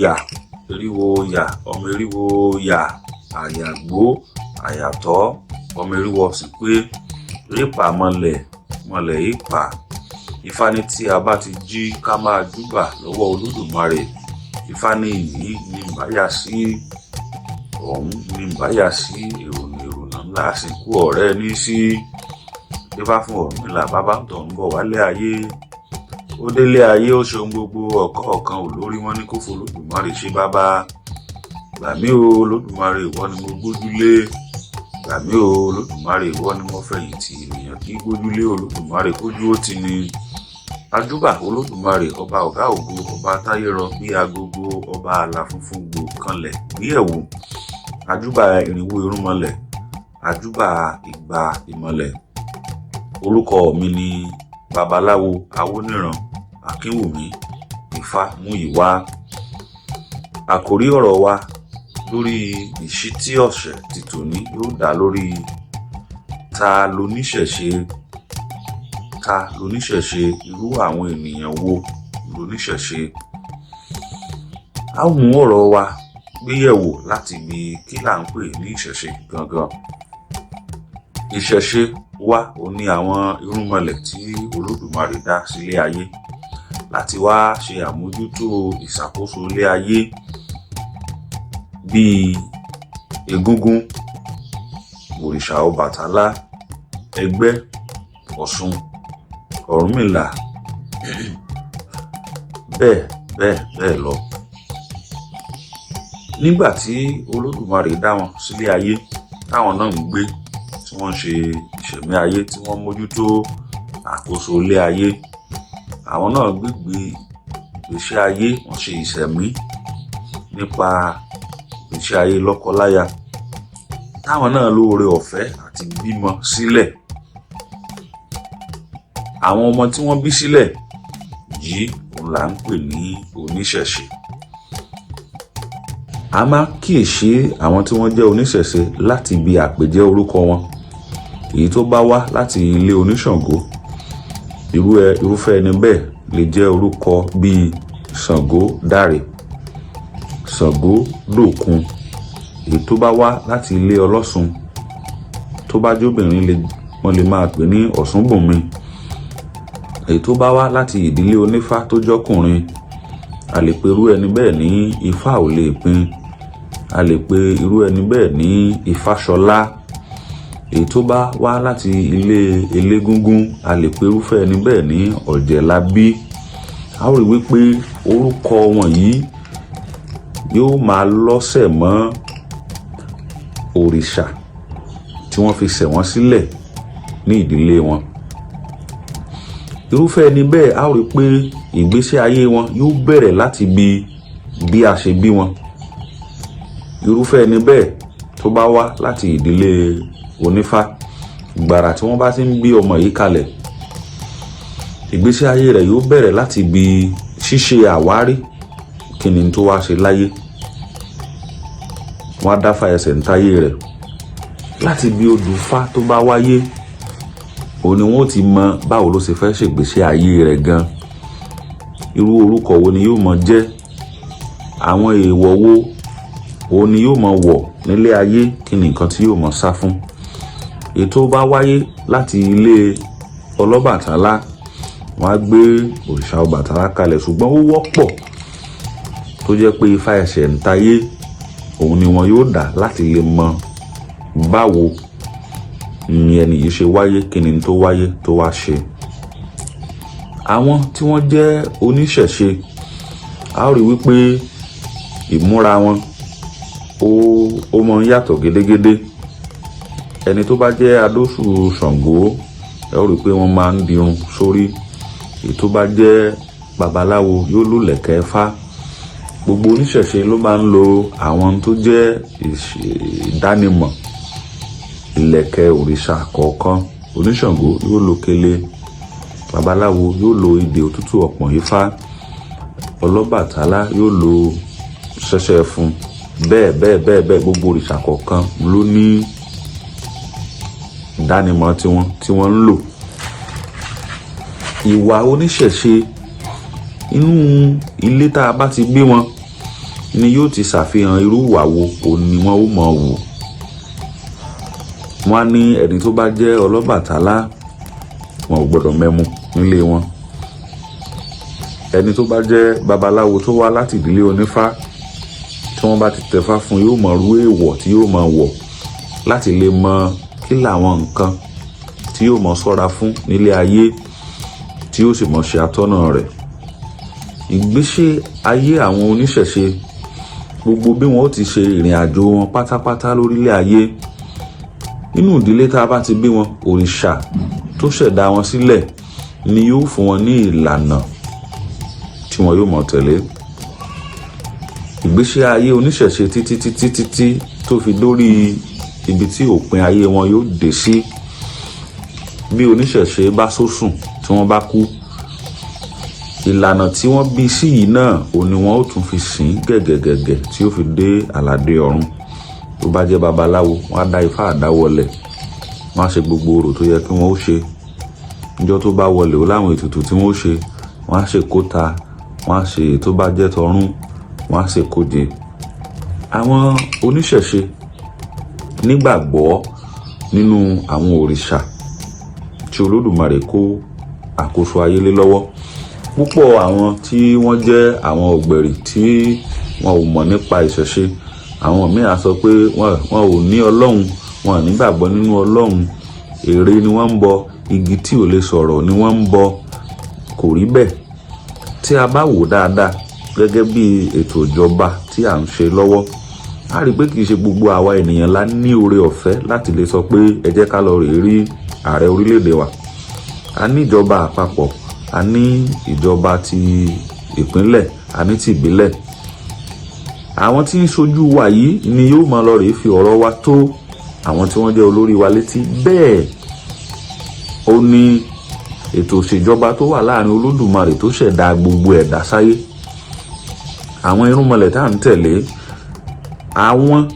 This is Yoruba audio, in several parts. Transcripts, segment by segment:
yà ọmọ eriwo yà àyàgbó àyàtọ̀ ọmọ eriwo ọ̀sìn pé rípa mọ̀lẹ̀ ìpà. Ifá ní tí a bá ti jí ká máa júbà lọ́wọ́ Olódùmarè. Ifá ní yìí ní ìbáyà sí ọ̀hún ní ìbáyà sí èrònà ńlá àsìkò ọ̀rẹ́ ní sí. Ifá fún Ọ̀rúnmìlà bàbá tó ń bọ̀ wálé ayé. Ó délé ayé ó ṣe ohun gbogbo ọ̀kọ̀ọ̀kan olórí wọn ní kó fo Olódùmarè ṣe bàbá. Gbà mí o Olódùmarè ìwọ ni mo gbójúlé. Gbà mí o Olódùmarè ìwọ ni mo fẹ̀yìntì. Ènìyàn kì í gbójúlé Olódùmarè kójú ó ti ní. Ajúbà Olódùmarè ọba ọ̀gá ògo ọba táyérọ bí agogo ọba àlà funfun gbò kanlẹ̀ bí ẹ̀wù. Ajúbà irinwó irúnmọlẹ̀. Ajúbà ìgbà ìmọ̀lẹ̀. Orúkọ mi ni Babaláwo Awóníran Akínwùmí Ifámúyìíwá. Àkòrí ọ̀rọ̀ wa lórí ìṣítí ọ̀sẹ̀ ti tòní yóò dá lórí ta lóníṣẹ̀ṣe, irú àwọn ènìyàn wo lóníṣẹ̀ṣe. A ó mú ọ̀rọ̀ wa gbéyẹ̀wò láti ibi kí là ń pè ní ìṣẹ̀ṣe gangan. Ìṣẹ̀ṣe wa ò ní àwọn irúnmọlẹ̀ tí Olódùmarè dá sílé ayé láti wá ṣe àmójútó ìṣàkóso ilé ayé bíi Egúngún, òrìṣà Ọbàtálá, Ẹgbẹ́, Ọ̀ṣun, Ọ̀rúnmìlà, bẹ́ẹ̀ lọ. Nígbà tí Olódùmarè dá wọn sílé ayé táwọn náà ń gbé, tí wọ́n ṣe ìṣẹ̀mí ayé, tí wọ́n mójútó àkóso ilé ayé, àwọn náà gbégbé ìgbésí ayé, wọ́n ṣe ìṣẹ̀mí nípa ìgbésí ayé lọ́kọláya, táwọn náà lóore ọ̀fẹ́ àti bímọ sílẹ̀. Àwọn ọmọ tí wọ́n bí sílẹ̀ yìí òun là ń pè ní oníṣẹ̀ṣe. A máa kíyèsí àwọn tí wọ́n jẹ́ oníṣẹ̀ṣe láti ibi àpèjẹ orúkọ wọn. Èyí tó bá wá láti ilé oníṣàngó, irúfẹ́ ẹni bẹ́ẹ̀ lè jẹ́ orúkọ bíi Ṣàngó Dáre, Ṣàngó Dòkun. Èyí tó bá wá láti ilé ọlọ́ṣun, tó bá jóbìnrin wọ́n lè máa pè ní Ọ̀ṣúnbùnmi. Èyí tó bá wá láti ìdílé onífá tó jọ́kùnrin, a lè pe irú ẹni bẹ́ẹ̀ ní Ifá ò lè pin. A lè pe irú ẹni bẹ́ẹ̀ ní Ifáṣọlá. Èyí tó bá wá láti ilé elégúngún, a lè pe irúfẹ́ ẹni bẹ́ẹ̀ ní Ọ̀jẹ̀lábí. A ó rí wípé orúkọ wọn yìí yóò máa lọ́sẹ̀ mọ́ òrìṣà tí wọ́n fi ṣẹ̀ wọ́n sílẹ̀ ní ìdílé wọn. Irúfẹ́ ẹni bẹ́ẹ̀ a ó rí pé ìgbésí ayé wọn yóò bẹ̀rẹ̀ láti bí a ṣe bí wọn. Irúfẹ́ ẹni bẹ́ẹ̀ tó bá wá láti ìdílé onífá, gbàrà tí wọ́n bá ti ń bí ọmọ yìí kalẹ̀, ìgbésí ayé rẹ̀ yóò bẹ̀rẹ̀ láti bí ṣíṣe àwárí kí ni tó wá ṣe láyé. Wọ́n á dáfá ẹsẹ̀ ń táyé rẹ̀ láti bí odùfá tó bá wáyé. Òun ni wọ́n ti mọ báwo ló ṣe fẹ́ ṣègbésí ayé rẹ̀ gan. Irú orúkọ wo ni yóò mọ jẹ́, àwọn èèwọ̀ wo òun ni yóò mọ wọ̀ nílé ayé, kí ni nǹkan tí yóò mọ sá fún. Ètò bá wáyé láti ilé Ọlọ́bàtálá, wọ́n á gbé òrìṣà Ọbàtálá kalẹ̀, ṣùgbọ́n ó wọ́pọ̀ tó jẹ́ pé Ifá ẹsẹ̀ ń táyé òun ni wọn yóò dá láti lè mọ báwo ni ẹni yìí ṣe wáyé, kí ni tó wáyé tó wá ṣe. Àwọn tí wọ́n jẹ́ oníṣẹ̀ṣe, a ó rí wípé ìmúra wọn ó mọ yàtọ̀ gédégédé. Ẹni tó bá jẹ́ adóṣù Ṣàngó, ẹ ó rí pé wọ́n máa ń dirun sórí. Èyí tó bá jẹ́ babaláwo yóò lò lẹ̀kẹ̀ Ifá. Gbogbo oníṣẹ̀ṣe ló máa ń lo àwọn tó jẹ́ ìdánimọ̀ ìlẹ̀kẹ̀ òrìṣà kọ̀ọ̀kan. Oníṣàngó yóò lo kele, babaláwo yóò lo idè òtútù ọ̀pọ̀n Ifá, Ọlọ́bàtálá yóò lo ṣẹ̀ṣẹ̀ fún. Bẹ́ẹ̀ gbogbo òrìṣà kọ̀ọ̀kan ló ní ìdánimọ̀ tí wọ́n ń lò. Ìwà oníṣẹ̀ṣe inú ilé tá a bá ti gbé wọn, ni yóò ti ṣàfihàn irú ìwà wo òun ni wọ́n ó mọ̀ wù. Wọ́n á ní ẹni tó bá jẹ́ Ọlọ́bàtálá wọn ò gbọ́dọ̀ mẹ́mu nílé wọn. Ẹni tó bá jẹ́ babaláwo tó wá láti ìdílé onífá tí wọ́n bá ti tẹ̀fá fún yóò mọ̀ rú èèwọ̀ tí yóò mọ̀ wọ̀ láti lè mọ kí làwọn nǹkan tí yóò mọ̀ ṣọ́ra fún nílé ayé tí yóò sì mọ̀ ṣe atọ́nà rẹ̀. Ìgbésí ayé àwọn oníṣẹ̀ṣe gbogbo bí wọn ó ti ṣe ìrìn àjò wọn pátápátá lórílẹ̀ ayé, nínú ìdílé tá a bá ti bí wọn, òrìṣà tó ṣẹ̀dá wọn sílẹ̀ ni yóò fún wọn ní ìlànà tí wọn yóò mọ̀ tẹ̀lé. Ìgbésí ayé oníṣẹ̀ṣe títí tó fi dórí ibi tí òpin ayé wọn yóò dé sí. Bí oníṣẹ̀ṣe bá sósùn tí wọ́n bá kú, ìlànà tí wọ́n bí sí yìí náà ò ní wọn ó tún fi sìn gẹ̀gẹ̀gẹ̀gẹ̀ tí ó fi dé àlàdé ọ̀run. Tó bá jẹ́ babaláwo, wọ́n á dá ifá àdáwọlẹ̀, wọ́n á ṣe gbogbo orò tó yẹ kí wọ́n ó ṣe. Níjọ́ tó bá wọlé ó láwọn ètùtù tí wọ́n ó ṣe, wọ́n á ṣe kóta, wọ́n á ṣe tó bá jẹ́ tọ̀run, wọ́n á ṣe kóje. Àwọn oníṣẹ̀ṣe nígbàgbọ́ nínú àwọn òrìṣà tí Olódùmarè kó àkóso ayé lé lọ́wọ́. Púpọ̀ àwọn tí wọ́n jẹ́ àwọn ọ̀gbẹ̀rì tí wọn ò mọ̀ nípa ìṣẹ̀ṣe, àwọn míì á sọ pé wọn ò ní Ọlọ́run, wọn ò nígbàgbọ́ nínú Ọlọ́run, ère ni wọ́n ń bọ, igi tí ò lè sọ̀rọ̀ ni wọ́n ń bọ. Kò rí bẹ́ẹ̀. Tí a bá wò dáadáa gẹ́gẹ́ bí ètò ìjọba tí à ń ṣe lọ́wọ́, a rí pé kì í ṣe gbogbo àwa ènìyàn la ní oore ọ̀fẹ́ láti lè sọ pé ẹ jẹ́ ká lọ rèé rí ààrẹ orílẹ̀-èdè wa. A ní ìjọba àpapọ̀, a ní ìjọba ti ìpínlẹ̀, a ní ti ìbílẹ̀. Àwọn tí ń ṣojú wa yìí ni yóò máa lọ rèé fi ọ̀rọ̀ wa tó àwọn tí wọ́n jẹ́ olórí wa létí. Bẹ́ẹ̀ ó ní ètò ìṣèjọba tó wà láàrin Olódùmarè tó ṣẹ̀dá gbogbo ẹ̀dá sáyé. Àwọn irúnmọlẹ̀ tá à ń tẹ̀lé, àwọn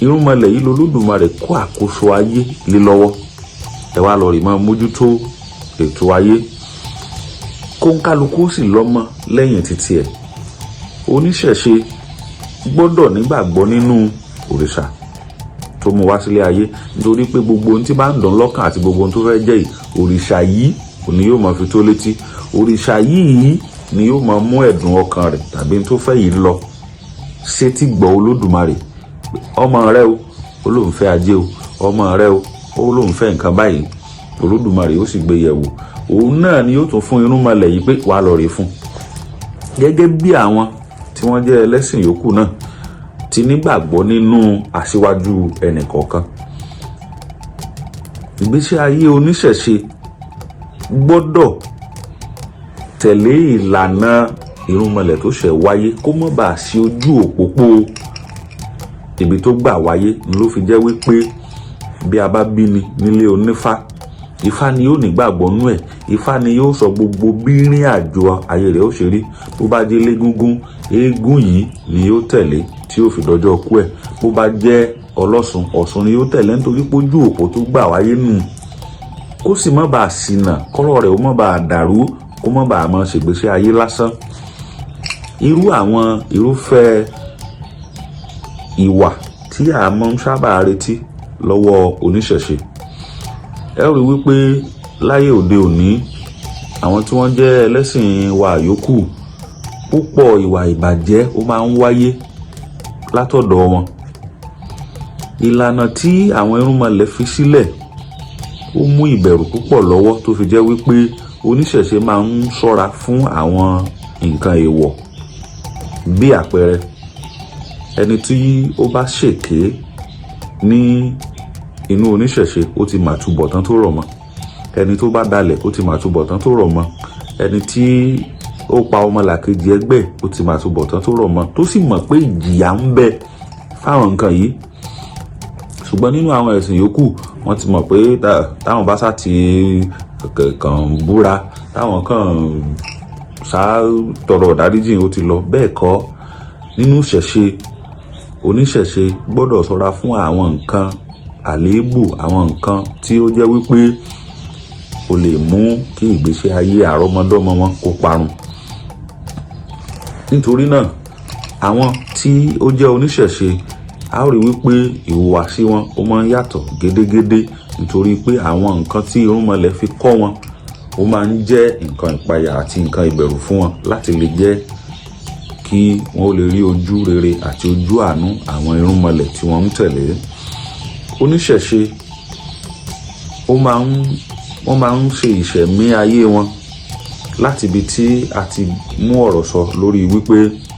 irúnmọlẹ̀ yìí l'Olódùmarè kó àkóso ayé lé lọ́wọ́. Ẹ wá lọ rè máa mójútó ètò ayé, kóńkálukú sì lọ́mọ lẹ́yìn títí ẹ̀. Oníṣẹ̀ṣe gbọ́dọ̀ nígbàgbọ́ nínú òrìṣà tó mú wá sílé ayé, nítorí pé gbogbo ohun tí bá ń dán lọ́kàn àti gbogbo ohun tó fẹ́ jẹ́ yìí, òrìṣà yìí ni yóò máa fi tó létí. Òrìṣà yìí ni yóò máa mú ẹ̀dùn ọkàn rẹ̀ tàbí tó fẹ́ yìí lọ sétí gbọ́ Olódùmarè. Ọmọ rẹ o, ó lóun fẹ́ ajé o, ọmọ rẹ o, ó lóun fẹ́ nǹkan báyìí. Olódùmarè ó sì gbé yẹ̀wò. Òun náà ni yóò tún fún irúnmọlẹ̀ yìí pé wàá lọ rè fún. Gẹ́gẹ́ bí àwọn tí wọ́n jẹ́ ẹlẹ́sìn yòókù náà ti nígbàgbọ́ nínú aṣíwájú ẹnìkọ̀ọ̀kan. Ìgbésí ayé oníṣẹ̀ṣe gbọ́dọ̀ tẹ̀lé ìlànà irúnmọlẹ̀ tó ṣẹ̀ wáyé kó má bàa sí ojú òpópó ibi tó gbà wáyé. Ló fi jẹ́ wípé bí a bá bí ni nílé onífá, Ifá ni yóò nígbàgbọ́ nú ẹ̀. Ifá ni yóò sọ gbogbo bí ìrìn àjò ayé rẹ̀ ó ṣe rí. Bó bá jẹ́ légúngún, eégún yìí ni yóò tẹ̀lé tí yóò fi dọjọ́ kú ẹ̀. Bó bá jẹ́ Ọlọ́ṣun, Ọ̀ṣun ni yóò tẹ̀lé, nítorí pé ojú òpó tó gbà wáyé nù. Kó sì má bàa ṣìnà, kọ́rọ̀ rẹ̀ ó má bàa dàrú, kó má bàa máa ṣègbésí ayé lásán. Irú àwọn irúfẹ́ ìwà tí a máa ń sábà retí lọ́wọ́ oníṣẹ̀ṣe. Ẹ rí wípé láyé òde òní, àwọn tí wọ́n jẹ́ ẹlẹ́sìn wa yòókù, púpọ̀ ìwà ìbàjẹ́ ó máa ń wáyé látọ̀dọ̀ wọn. Ìlànà tí àwọn irúnmọlẹ̀ fi sílẹ̀ ó mú ìbẹ̀rù púpọ̀ lọ́wọ́, tó fi jẹ́ wípé oníṣẹ̀ṣe máa ń ṣọ́ra fún àwọn nǹkan èèwọ̀. Bí àpẹẹrẹ, ẹni tí ó bá ṣèké ní inú oníṣẹ̀ṣe ó ti mà túbọ̀tán tó rọ̀ mọ́. Ẹni tó bá dalẹ̀ ó ti mà túbọ̀tán tó rọ̀ mọ́. Ẹni tí ó pa ọmọlàkejì ẹgbẹ́ ó ti mà túbọ̀tán tó rọ̀ mọ́, tó sì mọ̀ pé ìjìyà ń bẹ fáwọn nǹkan yìí. Ṣùgbọ́n nínú àwọn ẹ̀sìn yòókù, wọ́n ti mọ̀ pé táwọn bá sá ti kàn búra, táwọn kàn sá tọrọ ìdáríjì ó ti lọ. Bẹ́ẹ̀ kọ́, nínú ìṣẹ̀ṣe, oníṣẹ̀ṣe gbọ́dọ̀ ṣọ́ra fún àwọn nǹkan àléébù, àwọn nǹkan tí ó jẹ́ wípé ó lè mú kí ìgbésí ayé àrọ́mọdọ́mọ wọn kó parun. Nítorí náà, àwọn tí ó jẹ́ oníṣẹ̀ṣe a ó rí wípé ìhùwàsí wọn ó máa ń yàtọ̀ gédégédé nítorí pé àwọn nǹkan tí irúnmọlẹ̀ fi kọ́ wọn ó máa ń jẹ́ nǹkan ìpayà àti nǹkan ìbẹ̀rù fún wọn láti lè jẹ́ kí wọ́n lè rí ojú rere àti ojú àánú àwọn irúnmọlẹ̀ tí wọ́n ń tẹ̀lé. Oníṣẹ̀ṣe wọ́n máa ń ṣe ìṣẹ̀mí ayé wọn láti ibi tí a ti mú ọ̀rọ̀ sọ lórí wípé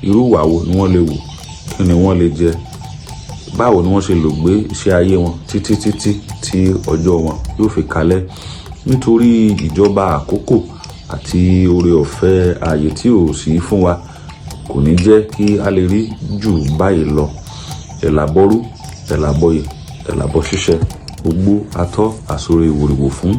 irú ìwà wo ni wọ́n lè wù, kí ni wọ́n lè jẹ, báwo ni wọ́n ṣe lò gbé iṣẹ́ ayé wọn títí tí ọjọ́ wọn yóò fi kalẹ̀. Nítorí ìjọba àkókò àti oore ọ̀fẹ́ ààyè tí ò sí fún wa kò ní jẹ́ kí a lè rí jù báyìí lọ. ẹ̀làbọ̀rú ẹ̀làbọ̀yè ẹ̀làbọ̀ ṣíṣẹ́ gbogbo atọ́ àsọ̀rọ̀ ìwòrìwò fún